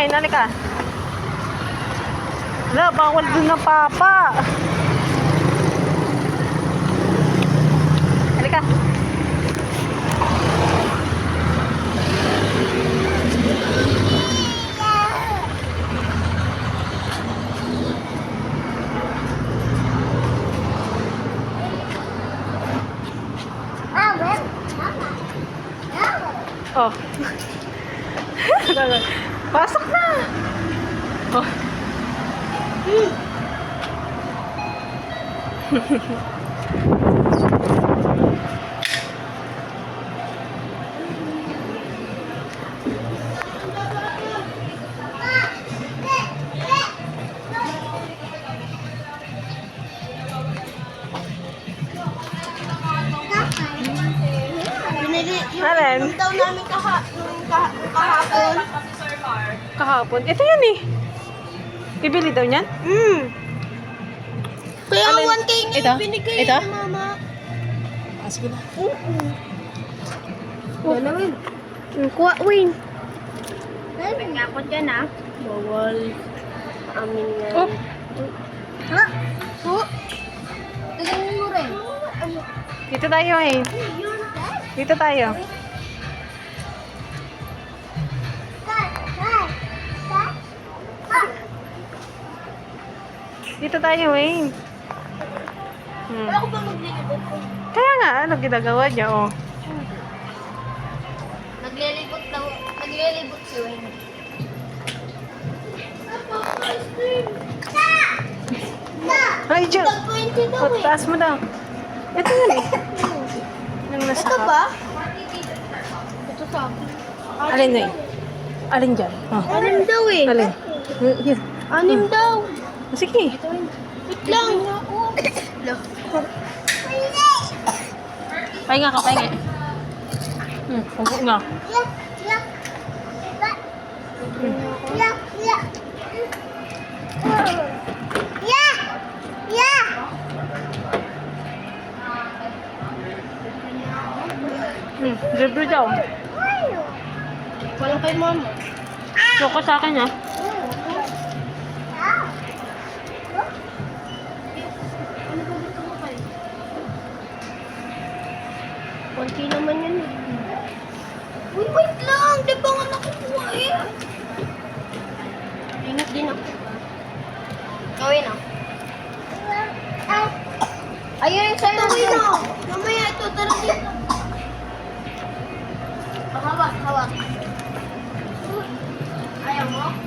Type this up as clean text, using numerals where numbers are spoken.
kumain. Halika. Wala, bawal dun ng papa. Halika. Oh. Pasok na. Oh. Alin? Yung daw namin kahapon. Kahapon. Ito yan eh. Bibili daw niyan? Kaya Alin? 1K nga Ito? yung binigay Ito? ni mama. Ah, sige na. Wala rin. Kuha, Wayne. Nga ako dyan Bawal. Amin nga. Oh. Ha? Oh. Tignan mo rin. Dito tayo eh. Dito tayo. Dito tayo eh. Wala ko ba maglilibot ko? Kaya nga, ano ginagawa niya oh. Naglilibot daw. Naglilibot si Wayne. Ay, Diyo. Tag-20 daw eh. Taas mo daw. Ito yun eh. Yung nasa Ito cup. ba? Ito sa akin. Alin na eh? Alin dyan? Oh. 6 daw eh. Alin? Here. 6 daw. Sige. Wait lang. Pahinga ka, pahinga. Huwag nga. Libre daw. Walang kay mama. Suko sa akin ah. Konti naman yun eh. Uy, wait lang! Di ba nga nakukuha eh? Ingat din ako. Gawin ah. Ayun yung sa'yo. Gawin ah! Mamaya ito, tara dito. Hawak, hawak. Ayaw mo?